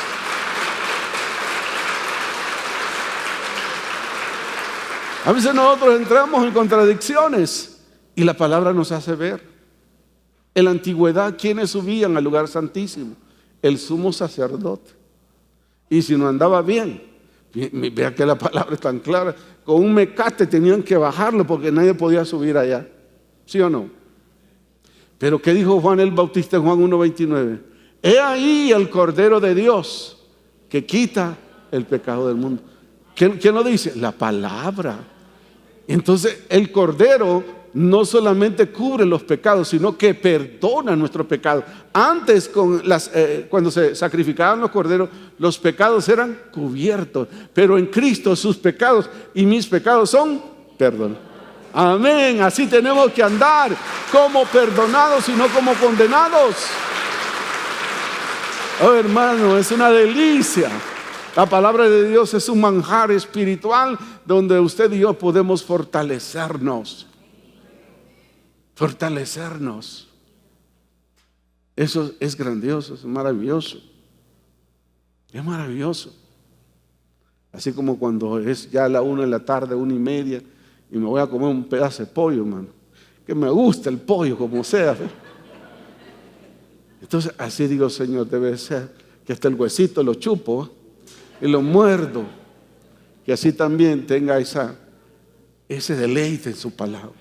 A veces nosotros entramos en contradicciones y la palabra nos hace ver. En la antigüedad, ¿quiénes subían al lugar santísimo? El sumo sacerdote. Y si no andaba bien, vea que la palabra es tan clara, con un mecate tenían que bajarlo porque nadie podía subir allá. ¿Sí o no? Pero ¿qué dijo Juan el Bautista en Juan 1:29? He ahí el Cordero de Dios que quita el pecado del mundo. ¿Quién lo dice? La palabra. Entonces el Cordero no solamente cubre los pecados, sino que perdona nuestros pecados. Antes, cuando se sacrificaban los corderos, los pecados eran cubiertos, pero en Cristo sus pecados y mis pecados son perdonados. Amén. Así tenemos que andar, como perdonados y no como condenados. Oh, hermano, es una delicia. La palabra de Dios es un manjar espiritual donde usted y yo podemos fortalecernos. Fortalecernos. Eso es grandioso, es maravilloso. Es maravilloso. Así como cuando es ya la 1 de la tarde, 1:30, y me voy a comer un pedazo de pollo, hermano. Que me gusta el pollo como sea. Entonces así digo, Señor, debe ser que hasta el huesito lo chupo y lo muerdo, que así también tenga ese deleite en su palabra.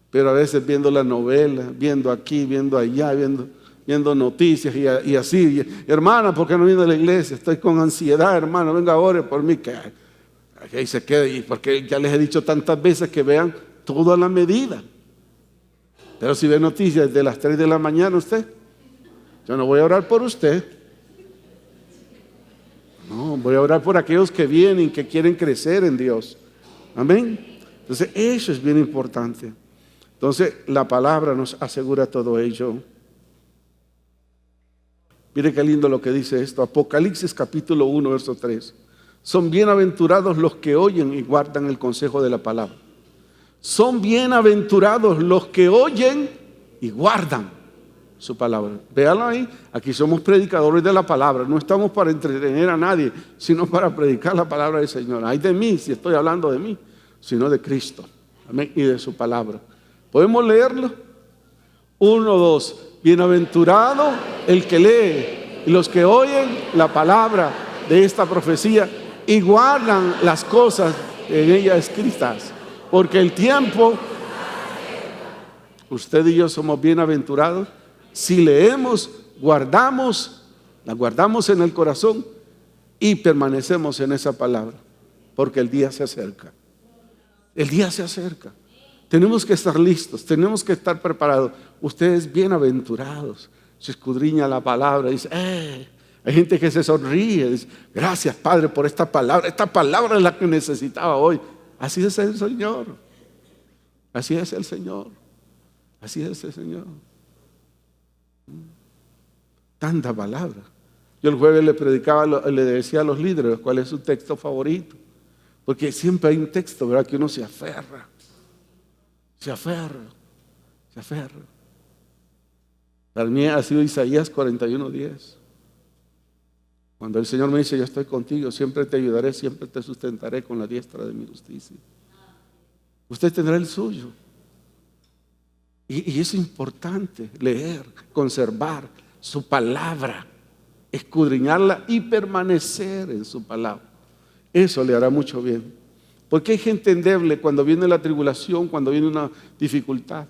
Pero a veces viendo la novela, viendo aquí, viendo allá, viendo noticias y así. Hermana, ¿por qué no viene a la iglesia? Estoy con ansiedad, hermano, venga, ore por mí. Que ahí se quede, porque ya les he dicho tantas veces que vean todo a la medida. Pero si ve noticias de las 3 de la mañana usted, yo no voy a orar por usted. No, voy a orar por aquellos que vienen, que quieren crecer en Dios. Amén. Entonces eso es bien importante. Entonces la palabra nos asegura todo ello. Mire qué lindo lo que dice esto. Apocalipsis capítulo 1, verso 3. Son bienaventurados los que oyen y guardan el consejo de la palabra. Son bienaventurados los que oyen y guardan su palabra. Véanlo ahí. Aquí somos predicadores de la palabra. No estamos para entretener a nadie, sino para predicar la palabra del Señor. Ay de mí, si estoy hablando de mí, sino de Cristo. Amén. Y de su palabra. ¿Podemos leerlo? 1, 2. Bienaventurado el que lee y los que oyen la palabra de esta profecía y guardan las cosas en ella escritas. Porque el tiempo, usted y yo somos bienaventurados si leemos, la guardamos en el corazón y permanecemos en esa palabra. Porque el día se acerca. El día se acerca. Tenemos que estar listos, tenemos que estar preparados. Ustedes bienaventurados, se escudriña la palabra, dice, hay gente que se sonríe, dice, gracias Padre por esta palabra es la que necesitaba hoy. Así es el Señor, así es el Señor, así es el Señor. Tanta palabra. Yo el jueves le predicaba, le decía a los líderes cuál es su texto favorito, porque siempre hay un texto, ¿verdad?, que uno se aferra. Se aferra. Para mí ha sido Isaías 41:10. Cuando el Señor me dice, yo estoy contigo, siempre te ayudaré, siempre te sustentaré con la diestra de mi justicia. Usted tendrá el suyo. Y es importante leer, conservar su palabra, escudriñarla y permanecer en su palabra. Eso le hará mucho bien. Porque hay gente endeble cuando viene la tribulación, cuando viene una dificultad.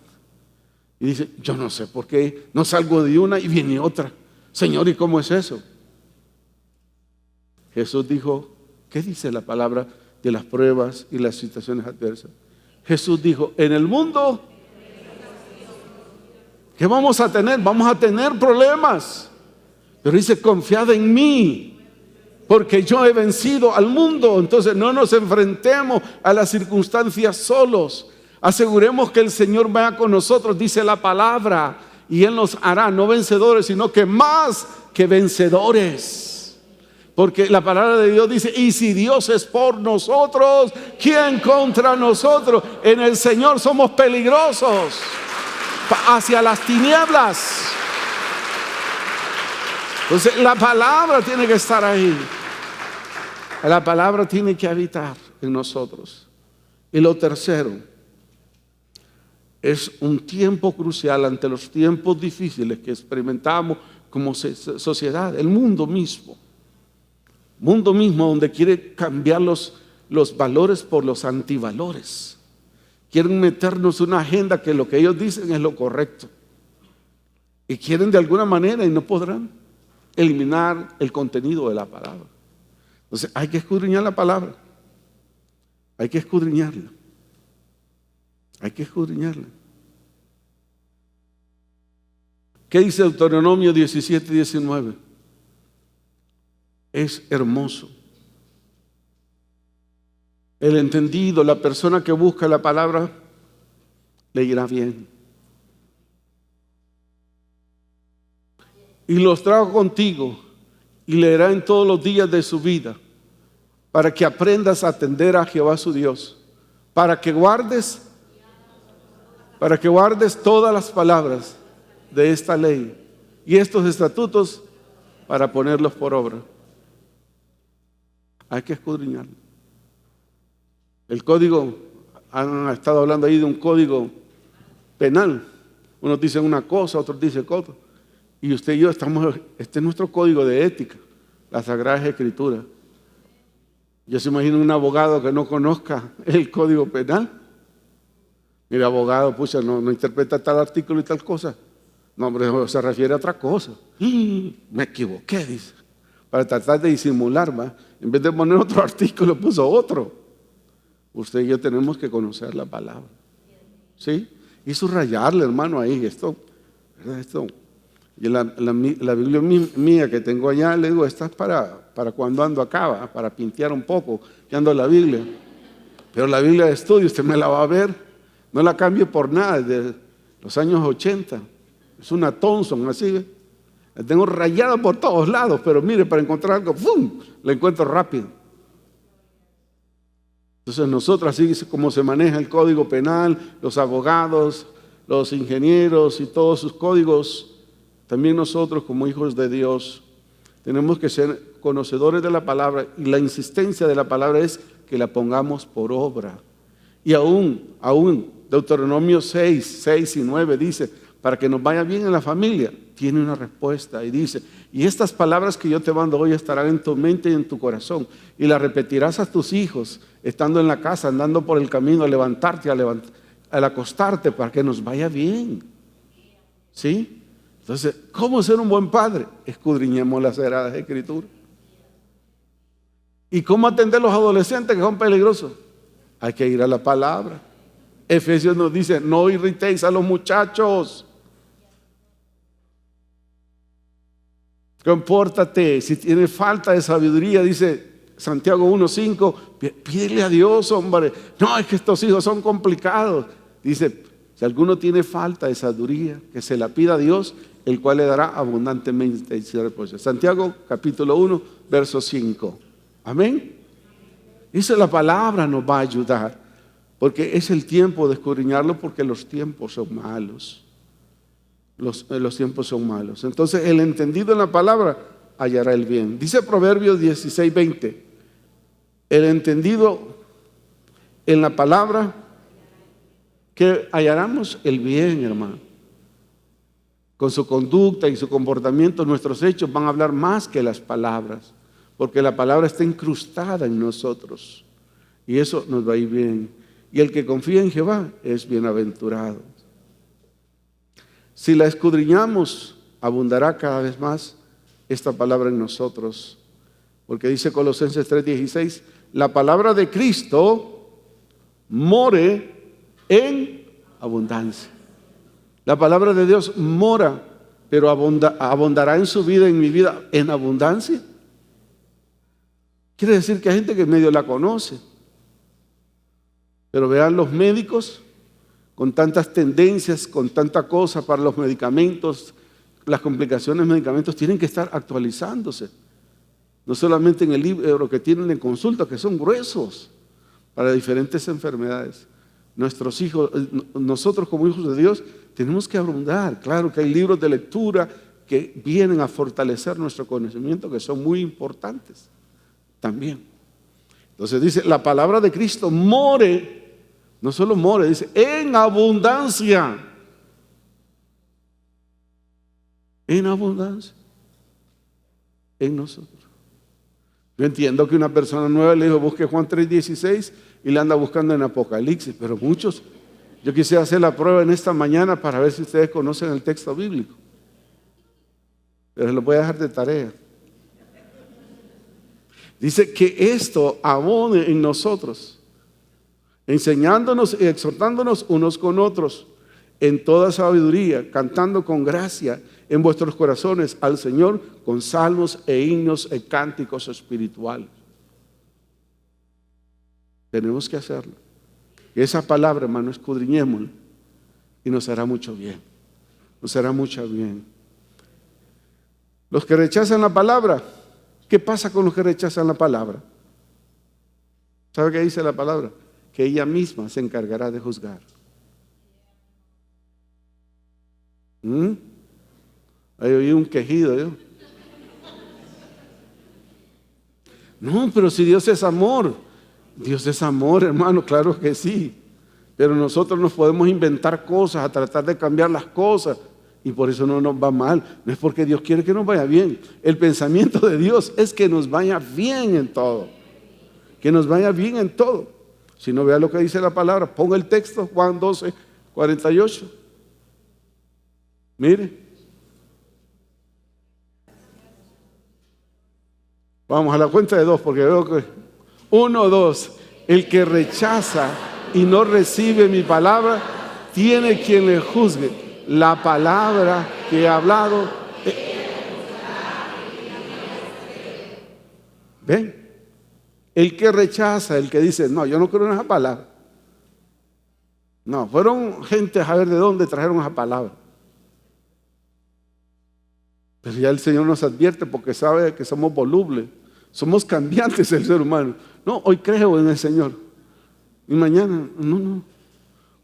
Y dice, yo no sé por qué no salgo de una y viene otra. Señor, ¿y cómo es eso? Jesús dijo, ¿qué dice la palabra de las pruebas y las situaciones adversas? Jesús dijo, en el mundo, ¿qué vamos a tener? Vamos a tener problemas. Pero dice, confiad en mí, porque yo he vencido al mundo. Entonces no nos enfrentemos a las circunstancias solos. Aseguremos que el Señor vaya con nosotros, dice la palabra, y Él nos hará no vencedores, sino que más que vencedores. Porque la palabra de Dios dice, y si Dios es por nosotros, ¿quién contra nosotros? En el Señor somos peligrosos hacia las tinieblas. Entonces la palabra tiene que estar ahí. La palabra tiene que habitar en nosotros. Y lo tercero, es un tiempo crucial ante los tiempos difíciles que experimentamos como sociedad, el mundo mismo donde quiere cambiar los valores por los antivalores. Quieren meternos una agenda que lo que ellos dicen es lo correcto. Y quieren de alguna manera, y no podrán, eliminar el contenido de la palabra. Entonces hay que escudriñar la palabra. Hay que escudriñarla. ¿Qué dice Deuteronomio 17:19? Es hermoso. El entendido, la persona que busca la palabra, le irá bien. Y los trajo contigo y leerá en todos los días de su vida, para que aprendas a atender a Jehová su Dios, para que guardes todas las palabras de esta ley y estos estatutos para ponerlos por obra. Hay que escudriñarlo. El código, han estado hablando ahí de un código penal. Unos dicen una cosa, otros dicen otra. Y usted y yo este es nuestro código de ética, la Sagrada Escritura. Yo se imagino un abogado que no conozca el código penal. Mira, abogado, pucha, no interpreta tal artículo y tal cosa. No, hombre, se refiere a otra cosa. Me equivoqué, dice. Para tratar de disimular, ¿va? En vez de poner otro artículo, puso otro. Usted y yo tenemos que conocer la palabra. ¿Sí? Y subrayarle, hermano, ahí. Esto, ¿verdad? Esto. Y la Biblia mía que tengo allá, le digo, esta es para cuando ando acá, ¿va? Para pintear un poco, que ando la Biblia. Pero la Biblia de estudio, usted me la va a ver. No la cambio por nada, desde los años 80. Es una Thompson, así, ¿ve? La tengo rayada por todos lados, pero mire, para encontrar algo, ¡pum!, la encuentro rápido. Entonces nosotros, así es como se maneja el Código Penal, los abogados, los ingenieros y todos sus códigos, también nosotros como hijos de Dios tenemos que ser conocedores de la palabra, y la insistencia de la palabra es que la pongamos por obra. Y aún Deuteronomio 6 y 9 dice, para que nos vaya bien en la familia, tiene una respuesta y dice, y estas palabras que yo te mando hoy estarán en tu mente y en tu corazón, y las repetirás a tus hijos, estando en la casa, andando por el camino, a levantarte, al acostarte, para que nos vaya bien. ¿Sí? Entonces, ¿cómo ser un buen padre? Escudriñemos las Sagradas Escrituras. ¿Y cómo atender a los adolescentes que son peligrosos? Hay que ir a la palabra. Efesios nos dice, no irritéis a los muchachos. Compórtate. Si tienes falta de sabiduría, dice Santiago 1:5, pídele a Dios, hombre. No, es que estos hijos son complicados. Dice, si alguno tiene falta de sabiduría, que se la pida a Dios, el cual le dará abundantemente. Santiago capítulo 1, verso 5. Amén. Dice, la palabra nos va a ayudar, porque es el tiempo de escudriñarlo, porque los tiempos son malos. Los tiempos son malos. Entonces el entendido en la palabra hallará el bien. Dice Proverbios 16:20, el entendido en la palabra, que hallaremos el bien, hermano. Con su conducta y su comportamiento, nuestros hechos van a hablar más que las palabras, porque la palabra está incrustada en nosotros, y eso nos va a ir bien. Y el que confía en Jehová es bienaventurado. Si la escudriñamos, abundará cada vez más esta palabra en nosotros, porque dice Colosenses 3:16, la palabra de Cristo more en abundancia. La palabra de Dios mora, pero abundará en su vida, en mi vida, en abundancia. Quiere decir que hay gente que medio la conoce, pero vean los médicos con tantas tendencias, con tanta cosa para los medicamentos, las complicaciones de medicamentos tienen que estar actualizándose. No solamente en el libro que tienen en consulta, que son gruesos para diferentes enfermedades. Nuestros hijos, nosotros como hijos de Dios, tenemos que abundar. Claro que hay libros de lectura que vienen a fortalecer nuestro conocimiento, que son muy importantes también. Entonces dice, la palabra de Cristo more. No solo more, dice, en abundancia. En abundancia. En nosotros. Yo entiendo que una persona nueva le dijo, busque Juan 3:16 y le anda buscando en Apocalipsis, pero muchos, yo quisiera hacer la prueba en esta mañana para ver si ustedes conocen el texto bíblico. Pero se lo voy a dejar de tarea. Dice que esto abone en nosotros, enseñándonos y exhortándonos unos con otros en toda sabiduría, cantando con gracia en vuestros corazones al Señor con salmos e himnos e cánticos espirituales. Tenemos que hacerlo. Y esa palabra, hermano, escudriñémosla y nos hará mucho bien. Nos hará mucho bien. Los que rechazan la palabra, ¿qué pasa con los que rechazan la palabra? ¿Sabe qué dice la palabra? Que ella misma se encargará de juzgar. Ahí oí un quejido, ¿yo? No, pero si Dios es amor. Dios es amor, hermano, claro que sí. Pero nosotros nos podemos inventar cosas, a tratar de cambiar las cosas, y por eso no nos va mal. No es porque Dios quiere que nos vaya bien. El pensamiento de Dios es que nos vaya bien en todo. Que nos vaya bien en todo. Si no, vea lo que dice la palabra. Ponga el texto, Juan 12:48. Mire, Vamos a la cuenta de 2, porque veo que 1, 2. El que rechaza y no recibe mi palabra, tiene quien le juzgue. La palabra que he hablado. ¿Ven? El que rechaza, el que dice, no, yo no creo en esa palabra. No, fueron gente a ver de dónde trajeron esa palabra. Pero ya el Señor nos advierte porque sabe que somos volubles, somos cambiantes el ser humano. No, hoy creo en el Señor y mañana, no.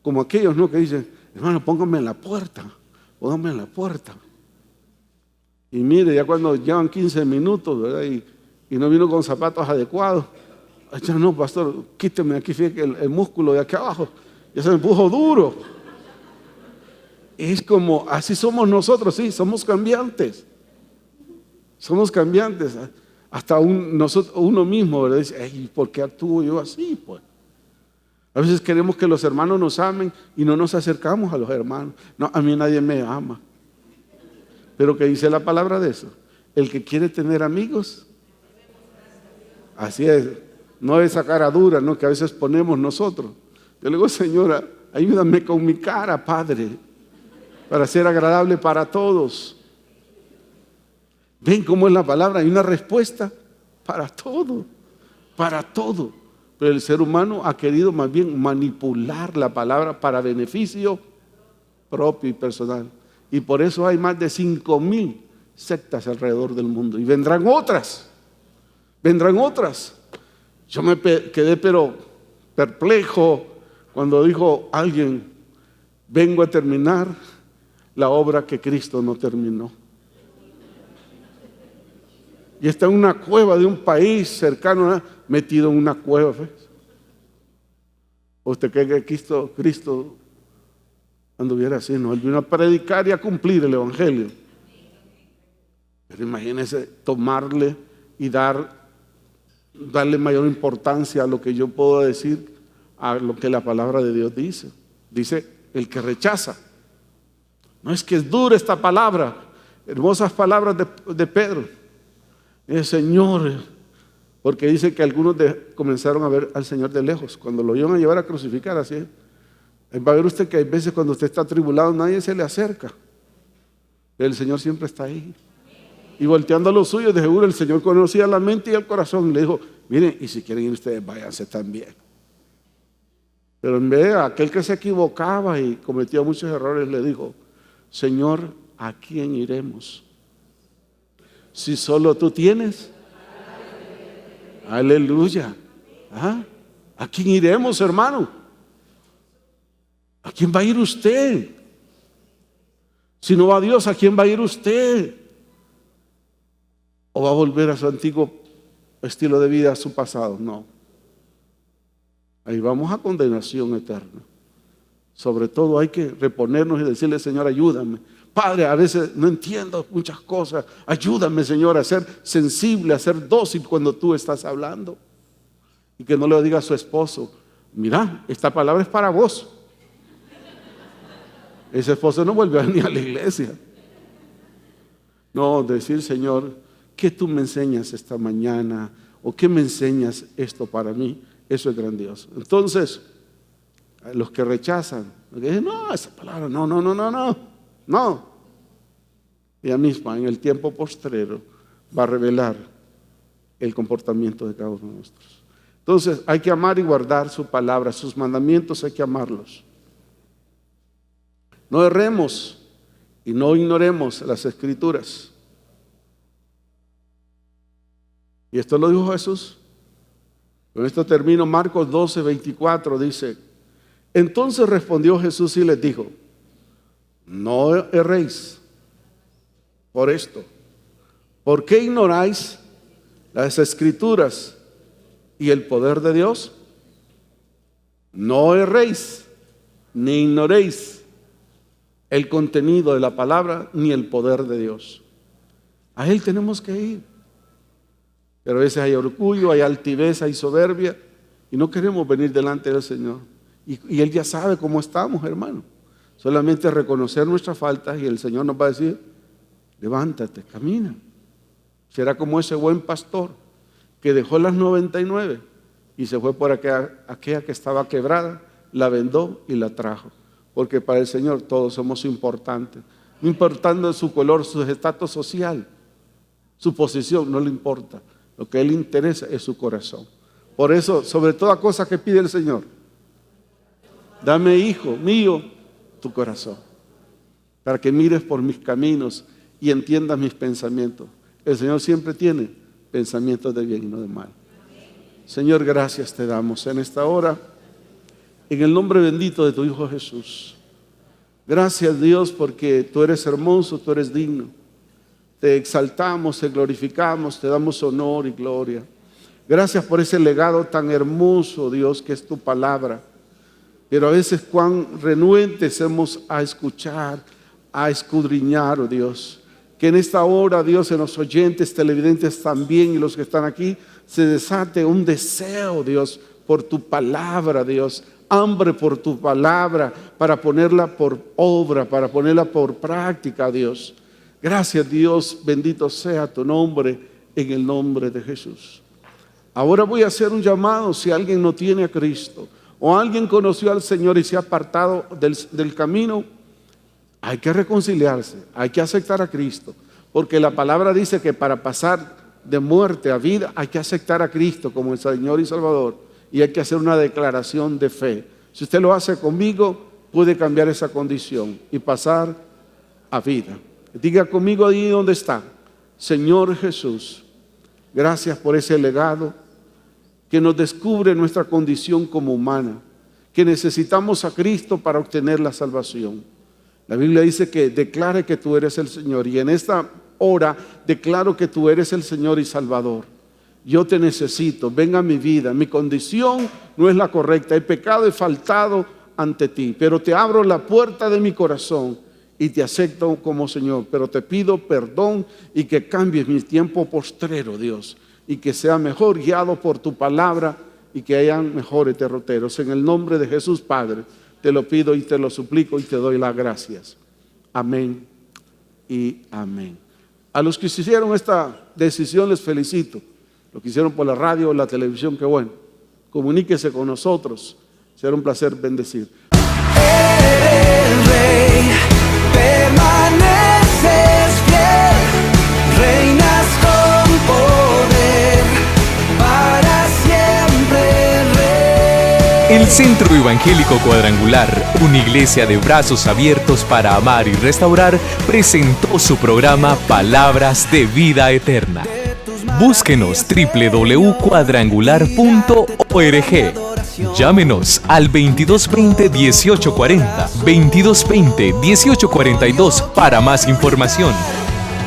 Como aquellos, ¿no? Que dicen, hermano, póngame en la puerta, póngame en la puerta. Y mire, ya cuando llevan 15 minutos, ¿verdad? Y no vino con zapatos adecuados. Ya no, pastor, quíteme aquí, fíjate que el músculo de aquí abajo ya se me puso duro. Es como, así somos nosotros, sí, somos cambiantes. Somos cambiantes. Hasta uno mismo, ¿verdad? Dice, ay, ¿por qué actúo yo así? Pues a veces queremos que los hermanos nos amen y no nos acercamos a los hermanos. No, a mí nadie me ama. Pero ¿qué dice la palabra de eso? El que quiere tener amigos, así es, no es esa cara dura, ¿no? Que a veces ponemos nosotros. Yo le digo, Señora, ayúdame con mi cara, Padre, para ser agradable para todos. ¿Ven cómo es la palabra? Hay una respuesta para todo, para todo. Pero el ser humano ha querido más bien manipular la palabra para beneficio propio y personal. Y por eso hay más de 5,000 sectas alrededor del mundo. Y vendrán otras. Yo me quedé pero perplejo cuando dijo alguien, vengo a terminar la obra que Cristo no terminó. Y está en una cueva de un país cercano, metido en una cueva. ¿Ves? ¿Usted cree que Cristo anduviera así? No, Él vino a predicar y a cumplir el Evangelio. Pero imagínense tomarle y darle mayor importancia a lo que yo puedo decir, a lo que la palabra de Dios dice. Dice, el que rechaza. No es que es dura esta palabra, hermosas palabras de Pedro. Señor, porque dice que algunos comenzaron a ver al Señor de lejos, cuando lo iban a llevar a crucificar, así. Va a ver usted que hay veces cuando usted está atribulado, nadie se le acerca. Pero el Señor siempre está ahí. Y volteando a los suyos, de seguro el Señor conocía la mente y el corazón. Y le dijo, miren, y si quieren ir ustedes, váyanse también. Pero en vez de aquel que se equivocaba y cometía muchos errores, le dijo, Señor, ¿a quién iremos? Si solo tú tienes. Aleluya. ¿A quién iremos, hermano? ¿A quién va a ir usted? Si no va a Dios, ¿a quién va a ir usted? ¿O va a volver a su antiguo estilo de vida, a su pasado? No. Ahí vamos a condenación eterna. Sobre todo hay que reponernos y decirle, Señor, ayúdame. Padre, a veces no entiendo muchas cosas. Ayúdame, Señor, a ser sensible, a ser dócil cuando tú estás hablando. Y que no le diga a su esposo, mira, esta palabra es para vos. Ese esposo no vuelve a venir a la iglesia. No, decir, Señor, ¿qué tú me enseñas esta mañana? ¿O qué me enseñas esto para mí? Eso es grandioso. Entonces, los que rechazan, dicen, no, esa palabra, no. Ella misma en el tiempo postrero va a revelar el comportamiento de cada uno de nosotros. Entonces hay que amar y guardar su palabra, sus mandamientos hay que amarlos. No erremos y no ignoremos las Escrituras. Y esto lo dijo Jesús. Con esto termino. Marcos 12:24 dice, entonces respondió Jesús y les dijo, no erréis por esto. ¿Por qué ignoráis las Escrituras y el poder de Dios? No erréis ni ignoréis el contenido de la palabra ni el poder de Dios. A Él tenemos que ir. Pero a veces hay orgullo, hay altivez, hay soberbia y no queremos venir delante del Señor. Y Él ya sabe cómo estamos, hermano. Solamente reconocer nuestras faltas y el Señor nos va a decir, levántate, camina. Será como ese buen pastor que dejó las 99 y se fue por aquella que estaba quebrada, la vendó y la trajo. Porque para el Señor todos somos importantes. No importando su color, su estatus social, su posición, no le importa. Lo que a Él le interesa es su corazón. Por eso, sobre toda cosa que pide el Señor, dame, hijo mío, tu corazón, para que mires por mis caminos y entiendas mis pensamientos. El Señor siempre tiene pensamientos de bien y no de mal. Señor, gracias te damos en esta hora, en el nombre bendito de tu Hijo Jesús. Gracias, Dios, porque tú eres hermoso, tú eres digno. Te exaltamos, te glorificamos, te damos honor y gloria. Gracias por ese legado tan hermoso, Dios, que es tu palabra. Pero a veces cuán renuentes hemos a escuchar, a escudriñar, oh Dios. Que en esta hora, Dios, en los oyentes, televidentes también y los que están aquí, se desate un deseo, Dios, por tu palabra, Dios. Hambre por tu palabra, para ponerla por obra, para ponerla por práctica, Dios. Gracias, Dios, bendito sea tu nombre, en el nombre de Jesús. Ahora voy a hacer un llamado. Si alguien no tiene a Cristo, o alguien conoció al Señor y se ha apartado del camino, hay que reconciliarse, hay que aceptar a Cristo, porque la palabra dice que para pasar de muerte a vida hay que aceptar a Cristo como el Señor y Salvador, y hay que hacer una declaración de fe. Si usted lo hace conmigo, puede cambiar esa condición y pasar a vida. Diga conmigo ahí donde está: Señor Jesús, gracias por ese legado que nos descubre nuestra condición como humana, que necesitamos a Cristo para obtener la salvación. La Biblia dice que declare que tú eres el Señor, y en esta hora declaro que tú eres el Señor y Salvador. Yo te necesito, ven a mi vida. Mi condición no es la correcta, he pecado, he faltado ante ti, pero te abro la puerta de mi corazón y te acepto como Señor. Pero te pido perdón y que cambies mi tiempo postrero, Dios, y que sea mejor guiado por tu palabra y que hayan mejores derroteros. En el nombre de Jesús, Padre, te lo pido y te lo suplico y te doy las gracias. Amén y amén. A los que hicieron esta decisión les felicito. Lo que hicieron por la radio o la televisión, qué bueno. Comuníquese con nosotros. Será un placer bendecir. Eres rey, permaneces fiel, reinas con poder, para siempre, Rey. El Centro Evangélico Cuadrangular, una iglesia de brazos abiertos para amar y restaurar, presentó su programa Palabras de Vida Eterna. Búsquenos www.cuadrangular.org. Llámenos al 2220-1840, 2220-1842 para más información.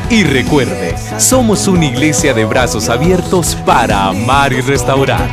Y recuerde, somos una iglesia de brazos abiertos para amar y restaurar.